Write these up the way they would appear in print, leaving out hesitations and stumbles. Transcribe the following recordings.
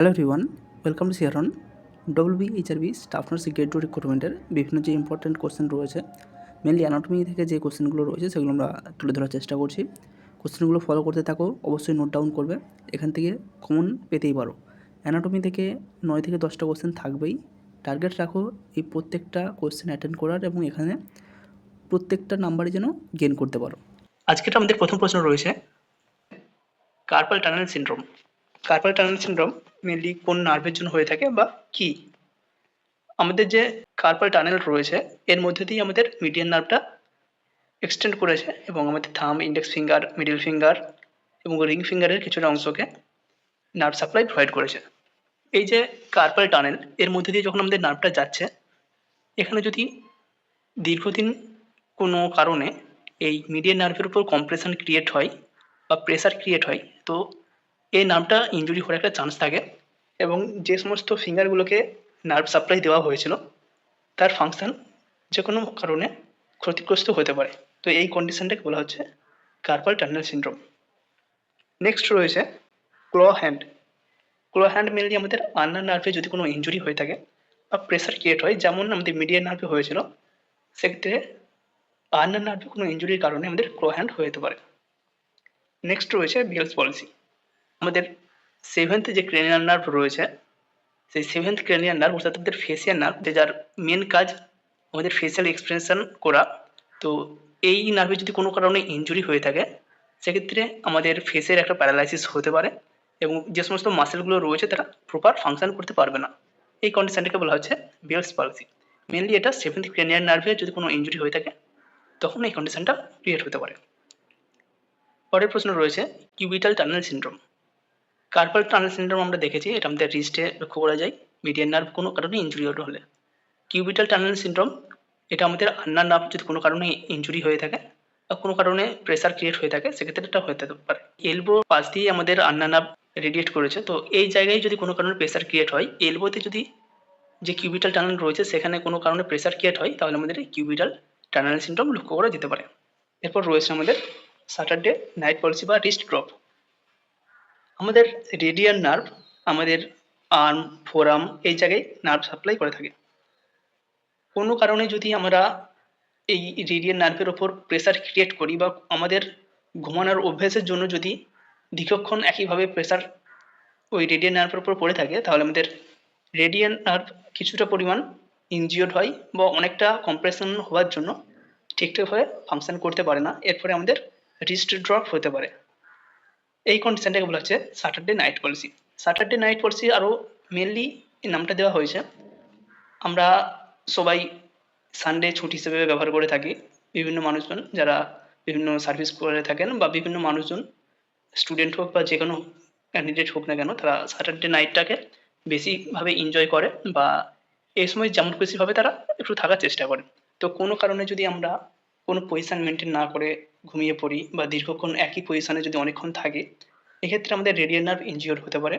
Hello everyone, welcome to সিয়ারন। WBHRB staff nurse grade 2 রিক্রুটমেন্টের বিভিন্ন যে ইম্পর্টেন্ট কোশ্চেন রয়েছে, মেনলি অ্যানাটমি থেকে যে কোশ্চেনগুলো রয়েছে সেগুলো আমরা তুলে ধরার চেষ্টা করছি। কোশ্চেনগুলো ফলো করতে থাকো, অবশ্যই নোট ডাউন করবে, এখান থেকে কমন পেতেই পারো। অ্যানাটমি থেকে 9 থেকে 10টা কোশ্চেন থাকবেই। টার্গেট রাখো এই প্রত্যেকটা কোশ্চেন অ্যাটেন্ড করার এবং এখানে প্রত্যেকটা নাম্বারে যেন গেন করতে পারো। আজকের আমাদের প্রথম প্রশ্ন রয়েছে carpal tunnel syndrome. Carpal tunnel syndrome mainly কোন নার্ভের জন্য হয়ে থাকে বা কি? আমাদের যে কার্পাল টানেল রয়েছে এর মধ্যে দিয়ে আমাদের মিডিয়ান নার্ভটা এক্সটেন্ড করেছে এবং আমাদের থাম, ইন্ডেক্স ফিঙ্গার, মিডল ফিঙ্গার এবং রিং ফিঙ্গারের কিছুটা অংশকে নার্ভ সাপ্লাই প্রোভাইড করেছে। এই যে কার্পাল টানেল এর মধ্যে দিয়ে যখন আমাদের নার্ভটা যাচ্ছে, এখানে যদি দীর্ঘদিন কোনো কারণে এই মিডিয়ান নার্ভের উপর কম্প্রেশন ক্রিয়েট হয় বা প্রেসার ক্রিয়েট হয়, তো এই নার্ভটা ইনজুরি হওয়ার একটা চান্স থাকে এবং যে সমস্ত ফিঙ্গারগুলোকে নার্ভ সাপ্লাই দেওয়া হয়েছিল তার ফাংশন যে কোনো কারণে ক্ষতিগ্রস্ত হতে পারে। তো এই কন্ডিশনটাকে বলা হচ্ছে কার্পাল টানেল সিনড্রোম। নেক্সট রয়েছে ক্ল হ্যান্ড। ক্ল হ্যান্ড মেনলি আমাদের আন্নার নার্ভে যদি কোনো ইনজুরি হয়ে থাকে বা প্রেসার ক্রিয়েট হয়, যেমন আমাদের মিডিয়ান নার্ভে হয়েছিল, সেক্ষেত্রে আন্নার নার্ভে কোনো ইনজুরির কারণে আমাদের ক্ল হ্যান্ড হয়ে যেতে পারে। নেক্সট রয়েছে বেলস পলিসি। আমাদের সেভেন্থ যে ক্রেনিয়াল নার্ভ রয়েছে, সেই সেভেন্থ ক্রেনিয়াল নার্ভ অর্থাৎ আমাদের ফেসিয়াল নার্ভ, যে যার মেন কাজ আমাদের ফেসিয়াল এক্সপ্রেশন করা। তো এই নার্ভে যদি কোনো কারণে ইনজুরি হয়ে থাকে, সেক্ষেত্রে আমাদের ফেসের একটা প্যারালাইসিস হতে পারে এবং যে সমস্ত মাসেলগুলো রয়েছে তারা প্রপার ফাংশন করতে পারবে না। এই কন্ডিশনটাকে বলা হচ্ছে বেলস পলিসি। মেনলি এটা সেভেন্থ ক্রেনিয়াল নার্ভে যদি কোনো ইনজুরি হয়ে থাকে তখন এই কন্ডিশনটা ক্রিয়েট হতে পারে। পরের প্রশ্ন রয়েছে cubital tunnel syndrome. Carpal tunnel syndrome আমরা দেখেছি, এটা আমাদের রিস্টে লক্ষ্য করা যায় মিডিয়ান নার্ভ কোনো কারণে ইনজুরি হলে। কিউবিটাল টানেল সিনড্রোম এটা আমাদের আন্নার নার্ভ যদি কোনো কারণে ইনজুরি হয়ে থাকে বা কোনো কারণে প্রেসার ক্রিয়েট হয়ে থাকে, সেক্ষেত্রে এটা হতে পারে। এলবো পাশ দিয়ে আমাদের আন্নার নার্ভ রেডিয়েট করেছে, তো এই জায়গায় যদি কোনো কারণে প্রেসার ক্রিয়েট হয়, এলবোতে যদি যে কিউবিটাল টানেল রয়েছে সেখানে কোনো কারণে প্রেসার ক্রিয়েট হয়, তাহলে আমাদের এই কিউবিটাল টানেল সিনড্রোম লক্ষ্য করা যেতে পারে। এরপর রয়েছে আমাদের স্যাটারডে নাইট পলিসি বা রিস্ট ড্রপ। আমাদের রেডিয়াল নার্ভ আমাদের আর্ম, ফোরাম এই জায়গায় নার্ভ সাপ্লাই করে থাকে। কোনো কারণে যদি আমরা এই রেডিয়াল নার্ভের ওপর প্রেসার ক্রিয়েট করি বা আমাদের ঘুমানোর অভ্যাসের জন্য যদি দীর্ঘক্ষণ একইভাবে প্রেসার ওই রেডিয়াল নার্ভের উপর পড়ে থাকে, তাহলে আমাদের রেডিয়াল নার্ভ কিছুটা পরিমাণ ইনজিওর্ড হয় বা অনেকটা কম্প্রেশন হওয়ার জন্য ঠিকঠাকভাবে ফাংশন করতে পারে না। এরপরে আমাদের রিস্ট ড্রপ হতে পারে। এই কন্ডিশনটাকে বলা হচ্ছে Saturday night policy. Saturday night policy আরও মেনলি এই নামটা দেওয়া হয়েছে, আমরা সবাই সানডে ছুটি হিসেবে ব্যবহার করে থাকি। বিভিন্ন মানুষজন যারা বিভিন্ন সার্ভিস করে থাকেন বা বিভিন্ন মানুষজন, স্টুডেন্ট হোক বা যে কোনো ক্যান্ডিডেট হোক না কেন, তারা স্যাটারডে নাইটটাকে বেশিভাবে এনজয় করে বা এই সময় যেমন খুশিভাবে তারা একটু থাকার চেষ্টা করে। তো কোনো কারণে যদি আমরা কোনো পজিশন মেনটেন না করে ঘুমিয়ে পড়ি বা দীর্ঘক্ষণ একই পজিশনে যদি অনেকক্ষণ থাকি, এক্ষেত্রে আমাদের রেডিয়াল নার্ভ ইনজিওর হতে পারে।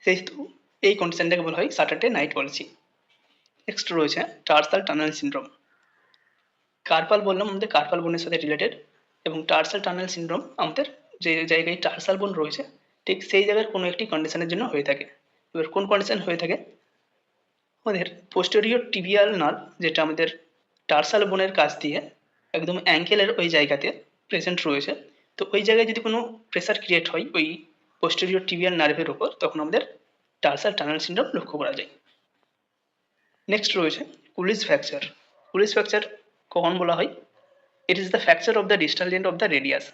সেহেতু এই কন্ডিশনটাকে বলা হয় স্যাটারডে নাইট পলিসি। নেক্সট রয়েছে টার্সাল টানেল সিনড্রোম। কার্পাল বললাম আমাদের কার্পাল বোনের সাথে রিলেটেড, এবং টার্সাল টানেল সিনড্রোম আমাদের যে জায়গায় টার্সাল বোন রয়েছে ঠিক সেই জায়গার কোনো একটি কন্ডিশনের জন্য হয়ে থাকে। এবার কোন কন্ডিশন হয়ে থাকে? আমাদের পোস্টেরিয়র টিবিয়াল নার্ভ, যেটা আমাদের টার্সাল বোনের কাছ দিয়ে একদম অ্যাঙ্কেলের ওই জায়গাতে প্রেজেন্ট রয়েছে, তো ওই জায়গায় যদি কোনো প্রেসার ক্রিয়েট হয় ওই পোস্টেরিয়র টিবিয়াল নার্ভের ওপর, তখন আমাদের টার্সাল টানেল সিনড্রোম লক্ষ্য করা যায়। নেক্সট রয়েছে কুলিস ফ্র্যাকচার। কুলিস ফ্র্যাকচার কখন বলা হয়? It is the fracture of the distal end of the radius.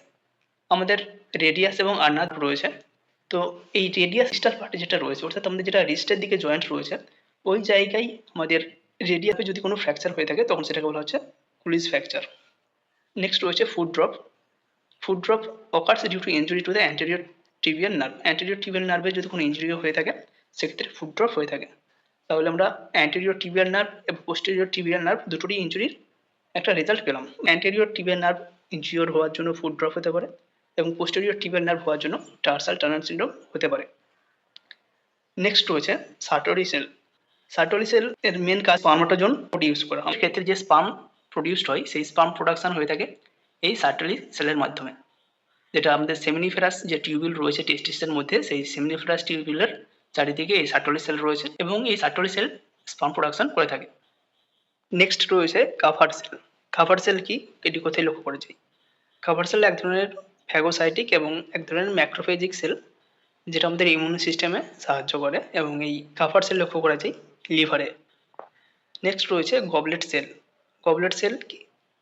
আমাদের রেডিয়াস এবং আর্নার রয়েছে, তো এই রেডিয়াস ডিস্টাল পার্টে যেটা রয়েছে অর্থাৎ আমাদের যেটা রিস্টের দিকে জয়েন্ট রয়েছে, ওই জায়গায় আমাদের রেডিয়াসে যদি কোনো ফ্র্যাকচার হয়ে থাকে তখন সেটাকে বলা হচ্ছে কুলিস ফ্র্যাকচার। নেক্সট রয়েছে foot drop. Foot drop occurs due to injury to the anterior tibial nerve. Anterior tibial নার্ভে যদি কোনো ইঞ্জুরি হয়ে থাকে সেক্ষেত্রে ফুট ড্রপ হয়ে থাকে। তাহলে আমরা অ্যান্টেরিয়র টিবিয়াল নার্ভ এবং পোস্টেরিয়র টিবিয়াল নার্ভ দুটোরই ইঞ্জুরির একটা রেজাল্ট পেলাম। অ্যান্টেরিয়র টিবিয়াল নার্ভ ইনজিওর হওয়ার জন্য ফুট ড্রপ হতে পারে এবং পোস্টেরিয়র টিবিয়াল নার্ভ হওয়ার জন্য টার্সাল টানেল সিনড্রোম হতে পারে। নেক্সট রয়েছে সার্টোরি সেল। সার্টোরি সেল এর মেন কাজ স্পার্মাটোজোন প্রডিউস করা। আমাদের ক্ষেত্রে যে স্পার্ম প্রডিউসড হয় সেই স্পার্ম প্রোডাকশন হয়ে থাকে এই সার্টোরি সেলের মাধ্যমে, যেটা আমাদের সেমিনিফেরাস যে টিউবিউল রয়েছে টেস্টিসের মধ্যে, সেই সেমিনিফেরাস টিউবিউলের চারিদিকে এই সার্টোলি সেল রয়েছে এবং এই সার্টোলি সেল স্পার্ম প্রোডাকশন করে থাকে। নেক্সট রয়েছে কাভার সেল। কাভার সেল কি, এটি কোথায় লক্ষ্য করা যায়? কাভার সেল এক ধরনের ফ্যাগোসাইটিক এবং এক ধরনের ম্যাক্রোফেজিক সেল, যেটা আমাদের ইমিউন সিস্টেমে সাহায্য করে এবং এই কাভার সেল লক্ষ্য করা যায় লিভারে। নেক্সট রয়েছে গবলেট সেল। গবলেট সেল কি,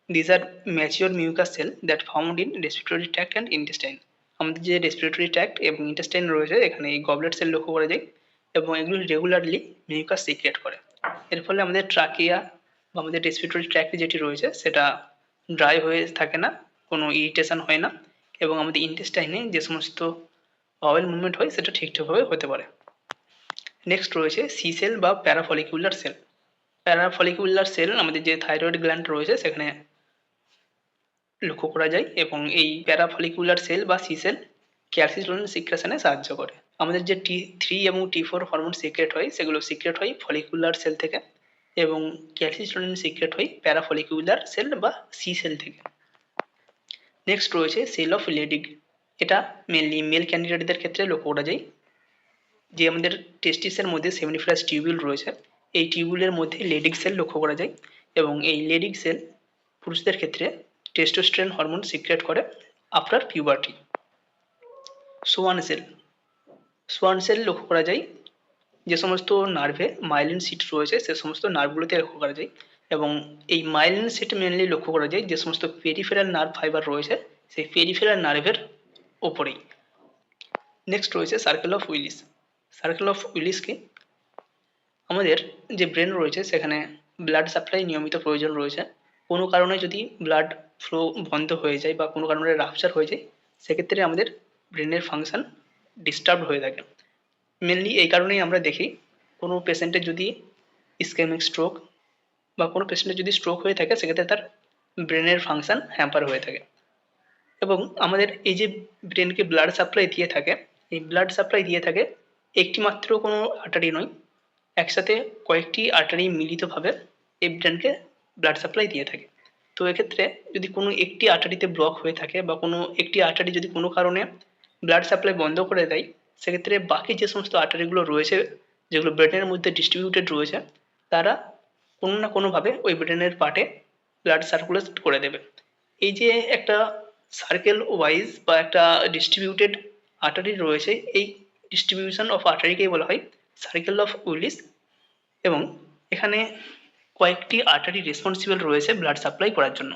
these are mature mucus cell that found in respiratory tract and intestine. আমাদের যে রেসপিরেটরি ট্র্যাক্ট এবং ইন্টেস্টাইন রয়েছে, এখানে এই গবলেট সেল লক্ষ্য করা যায় এবং এগুলি রেগুলারলি মিউকাস সিক্রেট করে। এর ফলে আমাদের ট্রাকিয়া বা আমাদের রেসপিরেটরি ট্র্যাক্ট যেটি রয়েছে সেটা ড্রাই হয়ে থাকে না, কোনো ইরিটেশন হয় না এবং আমাদের ইন্টেস্টাইনে যে সমস্ত বাওয়েল মুভমেন্ট হয় সেটা ঠিকঠাকভাবে হতে পারে। নেক্সট রয়েছে সি সেল বা প্যারাফলিকুলার সেল। প্যারাফলিকুলার সেল আমাদের যে থাইরয়েড গ্ল্যান্ড রয়েছে সেখানে লক্ষ্য করা যায় এবং এই প্যারাফলিকুলার সেল বা সি সেল ক্যালসিটোনিন সিক্রেশনে সাহায্য করে। আমাদের যে T3 এবং T4 হরমোন সিক্রেট হয় সেগুলো সিক্রেট হয় ফলিকুলার সেল থেকে এবং ক্যালসিটোনিন সিক্রেট হয় প্যারাফলিকুলার সেল বা সি সেল থেকে। নেক্সট রয়েছে সেল অফ লেডিগ। এটা মেনলি মেল ক্যান্ডিডেটদের ক্ষেত্রে লক্ষ্য করা যায়। যে আমাদের টেস্টিসের মধ্যে সেমিনিফেরাস টিউবিউল রয়েছে, এই টিউবিউলের মধ্যে লেডিগ সেল লক্ষ্য করা যায় এবং এই লেডিগ সেল পুরুষদের ক্ষেত্রে টেস্টোস্টেরন হরমোন সিক্রেট করে after puberty. Schwann cell. Schwann cell লক্ষ্য করা যায় যে সমস্ত নার্ভে মাইলিন সিট রয়েছে সে সমস্ত নার্ভগুলোতে লক্ষ্য করা যায় এবং এই মাইলিন সিট মেনলি লক্ষ্য করা যায় যে সমস্ত পেরিফেরাল নার্ভ ফাইবার রয়েছে সেই পেরিফেরাল নার্ভের ওপরেই। নেক্সট রয়েছে circle of Willis. Circle of Willis কি, আমাদের যে ব্রেন রয়েছে সেখানে ব্লাড সাপ্লাই নিয়মিত প্রয়োজন রয়েছে। কোনো কারণে যদি ব্লাড ফ্লো বন্ধ হয়ে যায় বা কোনো কারণে রাপচার হয়ে যায় সেক্ষেত্রে আমাদের ব্রেনের ফাংশন ডিস্টার্ব হয়ে থাকে। মেনলি এই কারণেই আমরা দেখি কোনো পেশেন্টের যদি ইসকেমিক স্ট্রোক বা কোনো পেশেন্টের যদি স্ট্রোক হয়ে থাকে সেক্ষেত্রে তার ব্রেনের ফাংশন হ্যাম্পার হয়ে থাকে। এবং আমাদের এই যে ব্রেনকে ব্লাড সাপ্লাই দিয়ে থাকে, এই ব্লাড সাপ্লাই দিয়ে থাকে একটি মাত্র কোনো আর্টারি নয়, একসাথে কয়েকটি আর্টারি মিলিতভাবে এই ব্রেনকে ব্লাড সাপ্লাই দিয়ে থাকে। তো এক্ষেত্রে যদি কোনো একটি আর্টারিতে ব্লক হয়ে থাকে বা কোনো একটি আর্টারি যদি কোনো কারণে ব্লাড সাপ্লাই বন্ধ করে দেয় সেক্ষেত্রে বাকি যে সমস্ত আর্টারিগুলো রয়েছে যেগুলো ব্রেনের মধ্যে ডিস্ট্রিবিউটেড রয়েছে তারা কোনো না কোনোভাবে ওই ব্রেনের পার্টে ব্লাড সার্কুলেট করে দেবে। এই যে একটা সার্কেল ওয়াইজ বা একটা ডিস্ট্রিবিউটেড আর্টারি রয়েছে, এই ডিস্ট্রিবিউশন অফ আর্টারিকেই বলা হয় সার্কেল অফ উইলিস এবং এখানে কয়েকটি আর্টারি রেসপন্সিবল রয়েছে ব্লাড সাপ্লাই করার জন্য।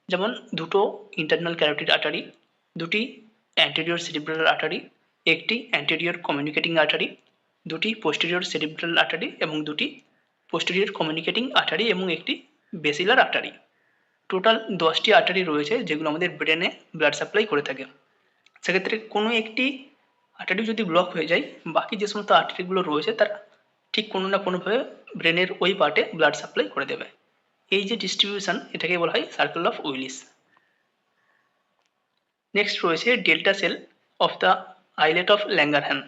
যেমন দুটো ইন্টারনাল ক্যারোটিড আর্টারি, দুটি অ্যান্টেরিয়র সেরিব্রাল আর্টারি, একটি অ্যান্টেরিয়র কমিউনিকেটিং আর্টারি, দুটি পোস্টেরিয়র সেরিব্রাল আর্টারি এবং দুটি পোস্টেরিয়র কমিউনিকেটিং আর্টারি এবং একটি বেসিলার আর্টারি। টোটাল 10টি আর্টারি রয়েছে যেগুলো আমাদের ব্রেনে ব্লাড সাপ্লাই করে থাকে। সেক্ষেত্রে কোনো একটি আর্টারি যদি ব্লক হয়ে যায় বাকি যে সমস্ত আর্টারিগুলো রয়েছে তারা ঠিক কোনো না কোনোভাবে ব্রেনের ওই পার্টে ব্লাড সাপ্লাই করে দেবে। এই যে ডিস্ট্রিবিউশন এটাকে বলা হয় সার্কেল অফ উইলিস। নেক্সট রয়েছে delta cell of the islet of Langerhans.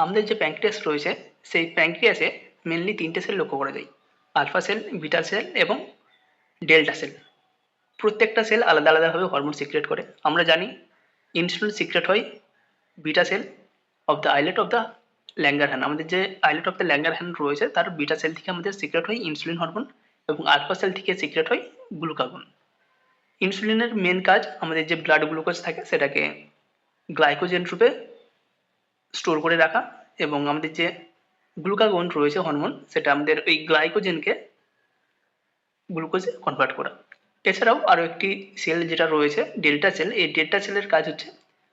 আমাদের যে প্যাঙ্ক্রিয়াস রয়েছে সেই প্যাঙ্ক্রিয়াসে মেনলি 3টে সেল লক্ষ্য করা যায়, আলফা সেল, বিটা সেল এবং ডেল্টা সেল। প্রত্যেকটা সেল আলাদা আলাদাভাবে হরমোন সিক্রেট করে। আমরা জানি ইনসুলিন সিক্রেট হয় beta cell of the islet of the Langerhans. আমাদের যে আইলেট অফ দ্য ল্যাঙ্গারহ্যান রয়েছে তার বিটা সেল থেকে আমাদের সিক্রেট হয় ইনসুলিন হরমোন এবং আলফা সেল থেকে সিক্রেট হয় গ্লুকাগন। ইনসুলিনের মেন কাজ আমাদের যে ব্লাড গ্লুকোজ থাকে সেটাকে গ্লাইকোজেন রূপে স্টোর করে রাখা এবং আমাদের যে গ্লুকাগন রয়েছে হরমোন সেটা আমাদের ওই গ্লাইকোজেনকে গ্লুকোজে কনভার্ট করা। এছাড়াও আরও একটি সেল যেটা রয়েছে ডেল্টা সেল, এই ডেল্টা সেলের কাজ হচ্ছে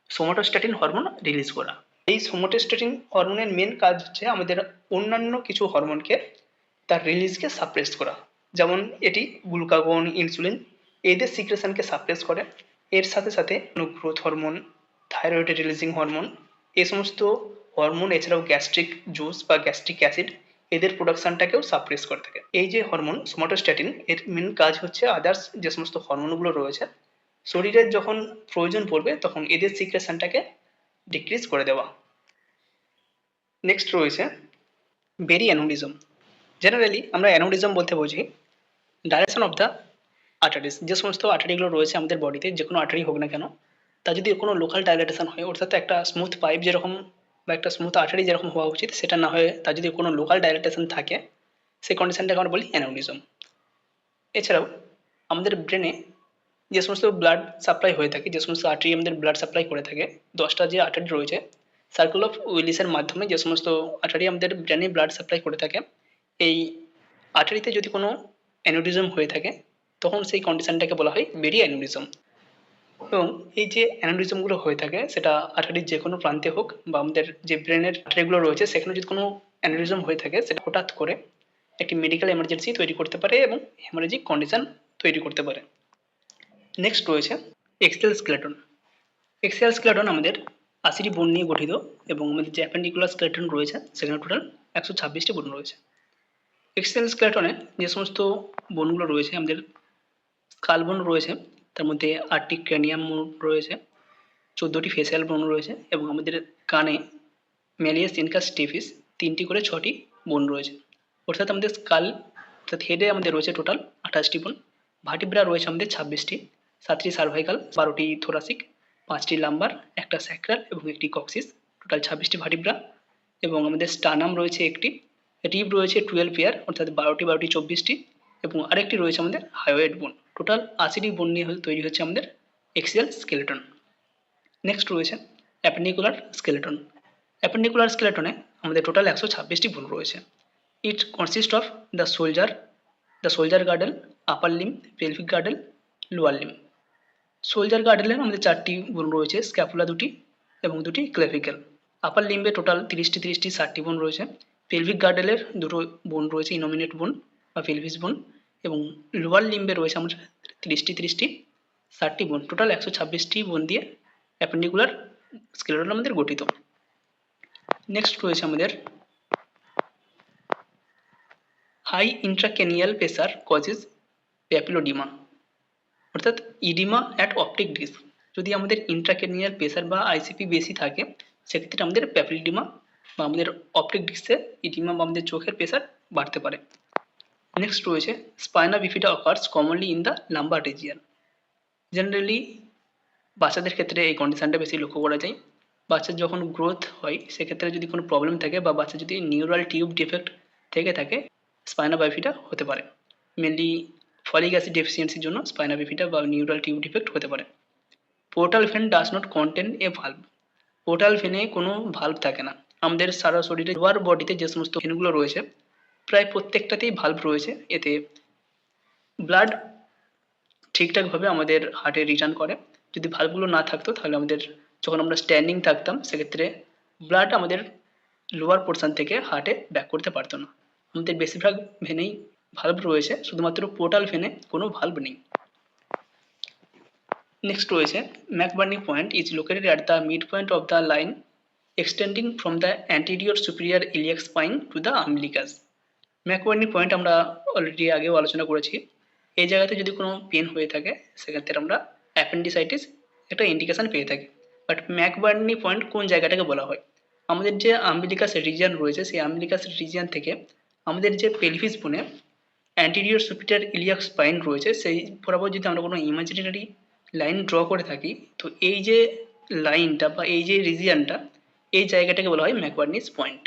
সোমাটোস্ট্যাটিন হরমোন রিলিজ করা। এই সোমাটোস্ট্যাটিন হরমোনের মেন কাজ হচ্ছে আমাদের অন্যান্য কিছু হরমোনকে তার রিলিজকে সাপ্রেস করা। যেমন এটি গ্লুকাগন, ইনসুলিন এদের সিক্রেশনকে সাপ্রেস করে। এর সাথে সাথে growth hormone, thyroid releasing hormone এই সমস্ত হরমোন এছাড়াও গ্যাস্ট্রিক জুস বা গ্যাস্ট্রিক অ্যাসিড এদের প্রোডাকশনটাকেও সাপ্রেস করে থাকে। এই যে হরমোন সোমাটোস্ট্যাটিন এর মেন কাজ হচ্ছে আদার্স যে সমস্ত হরমোনগুলো রয়েছে শরীরের যখন প্রয়োজন পড়বে তখন এদের সিক্রেশনটাকে ডিক্রিজ করে দেওয়া। নেক্সট রয়েছে বেরি অ্যানোরিজম। জেনারেলি আমরা অ্যানোরিজম বলতে বুঝি ডাইরেকশন অফ দ্য আর্টারিস। যে সমস্ত আর্টারিগুলো রয়েছে আমাদের বডিতে যে কোনো আর্টারি হোক না কেন তা যদি কোনো লোকাল ডাইলেটেশন হয় অর্থাৎ একটা স্মুথ পাইপ যেরকম বা একটা স্মুথ আর্টারি যেরকম হওয়া উচিত সেটা না হয়ে তার যদি কোনো লোকাল ডাইলেটেশন থাকে সেই কন্ডিশনটাকে আমরা বলি অ্যানিউরিজম। এছাড়াও আমাদের ব্রেনে যে সমস্ত ব্লাড সাপ্লাই হয়ে থাকে, যে সমস্ত আর্টারি আমাদের ব্লাড সাপ্লাই করে থাকে, 10টা যে আর্টারি রয়েছে সার্কেল অফ উইলিসের মাধ্যমে যে সমস্ত আর্টারি আমাদের ব্রেনে ব্লাড সাপ্লাই করে থাকে, এই আর্টারিতে যদি কোনো অ্যানিউরিজম হয়ে থাকে তখন সেই কন্ডিশনটাকে বলা হয় বেরি অ্যানিউরিজম। এবং এই যে অ্যানিউরিজমগুলো হয়ে থাকে সেটা আর্টারির যে কোনো প্রান্তে হোক বা আমাদের যে ব্রেনের আর্টারিগুলো রয়েছে সেখানে যদি কোনো অ্যানিউরিজম হয়ে থাকে সেটা হঠাৎ করে একটি মেডিকেল এমার্জেন্সি তৈরি করতে পারে এবং হেমারেজিক কন্ডিশন তৈরি করতে পারে। নেক্সট রয়েছে এক্সিয়াল স্কেলেটন। এক্সিয়াল স্কেলেটন আমাদের 80টি বোন নিয়ে গঠিত এবং আমাদের যে অ্যাপেন্ডিকুলার স্কেলেটন রয়েছে সেখানে টোটাল 126টি বোন রয়েছে। এক্সিয়াল স্কেলেটনে যে সমস্ত বোনগুলো রয়েছে আমাদের স্কাল বোন রয়েছে, তার মধ্যে 8টি ক্র্যানিয়াম বোন রয়েছে, 14টি ফেসিয়াল বোন রয়েছে এবং আমাদের কানে ম্যালিয়াস ইনকাস স্টিফিস 3টি করে 6টি বোন রয়েছে। অর্থাৎ আমাদের স্কাল অর্থাৎ হেডে আমাদের রয়েছে টোটাল 28টি বোন, ভার্টিব্রা রয়েছে আমাদের 26টি, 7টি সার্ভাইকাল, 12টি থোরাসিক, 5টি লাম্বার, একটা স্যাক্রাল এবং একটি কক্সিস, টোটাল 26টি ভার্টিব্রা এবং আমাদের স্টার্নাম রয়েছে একটি, রিব রয়েছে 12 পেয়ার অর্থাৎ 12টি 24টি এবং আরেকটি রয়েছে আমাদের হায়োয়েড বোন। টোটাল 80টি বোন নিয়ে তৈরি হচ্ছে আমাদের এক্সিয়াল স্কেলেটন। নেক্সট রয়েছে অ্যাপেন্ডিকুলার স্কেলেটন। অ্যাপেন্ডিকুলার স্কেলেটনে আমাদের টোটাল 126টি বোন রয়েছে। It consist of the shoulder girdle, upper limb, pelvic girdle, lower limb. Shoulder গার্ডেলের আমাদের 4টি বোন রয়েছে, স্ক্যাপুলা 2টি এবং 2টি ক্লেভিকেল। আপার লিম্বে টোটাল 30টি 60টি বোন রয়েছে। পেলভিক গার্ডেলের 2টো বোন রয়েছে, ইনোমিনেট বোন বা পেলভিস বোন, এবং লোয়ার লিম্বে রয়েছে আমাদের 30টি 60টি বোন। টোটাল 126টি বোন দিয়ে অ্যাপেন্ডিকুলার স্কেলেটন আমাদের গঠিত। নেক্সট রয়েছে আমাদের হাই ইন্ট্রাক্রেনিয়াল প্রেসার কজেস প্যাপিলোডিমা অর্থাৎ ইডিমা অ্যাট অপটিক ডিস্ক। যদি আমাদের ইন্ট্রাক্রেনিয়াল প্রেসার বা আইসিপি বেশি থাকে সেক্ষেত্রে আমাদের প্যাপিলোডিমা বা আমাদের অপটিক ডিস্কে ইডিমা বা আমাদের চোখের প্রেসার বাড়তে পারে। নেক্সট রয়েছে spina bifida occurs commonly in the lumbar region. Generally বাচ্চাদের ক্ষেত্রে এই কন্ডিশনটা বেশি লক্ষ্য করা যায়। বাচ্চার যখন গ্রোথ হয় সেক্ষেত্রে যদি কোনো প্রবলেম থাকে বা বাচ্চা যদি নিউরাল টিউব ডিফেক্ট থেকে থাকে স্পাইনা বাইফিডা হতে পারে। মেনলি ফলিক অ্যাসিড ডেফিসিয়েন্সির জন্য স্পাইনা বিফিডা বা নিউরাল টিউব ডিফেক্ট হতে পারে। Portal vein does not contain a valve. Portal ভেনে কোনো ভাল্ব থাকে না। আমাদের সারা শরীরে লোয়ার বডিতে যে সমস্ত ভেনগুলো রয়েছে প্রায় প্রত্যেকটাতেই ভাল্ব রয়েছে। এতে ব্লাড ঠিকঠাকভাবে আমাদের হার্টে রিটার্ন করে। যদি ভাল্বগুলো না থাকতো তাহলে আমাদের যখন আমরা স্ট্যান্ডিং থাকতাম সেক্ষেত্রে ব্লাড আমাদের লোয়ার পোর্শন থেকে হার্টে ব্যাক করতে পারতো না। আমাদের বেশিরভাগ ভেনেই ভাল্ব রয়েছে, শুধুমাত্র পোর্টাল ভেনে কোনো ভাল্ব নেই। নেক্সট রয়েছে McBurney point is located at the mid point of the line extending from the anterior superior iliac spine to the umbilicus. McBurney point আমরা অলরেডি আগেও আলোচনা করেছি। এই জায়গাতে যদি কোনো পেন হয়ে থাকে সেক্ষেত্রে আমরা অ্যাপেন্ডিসাইটিস একটা ইন্ডিকেশন পেয়ে থাকি। বাট ম্যাকবার্নি পয়েন্ট কোন জায়গাটাকে বলা হয়? আমাদের যে আম্বিলিকাস রিজিয়ন রয়েছে সেই আম্বিলিকাস রিজিয়ন থেকে আমাদের যে পেলভিস বোনে অ্যান্টিরিয়র সুপিরিয়র ইলিয়াক স্পাইন রয়েছে সেই বরাবর যদি আমরা কোনো ইমাজিনারি লাইন ড্র করে থাকি তো এই যে লাইনটা বা এই যে রিজিয়নটা এই জায়গাটাকে বলা হয় ম্যাকবার্নিস পয়েন্ট।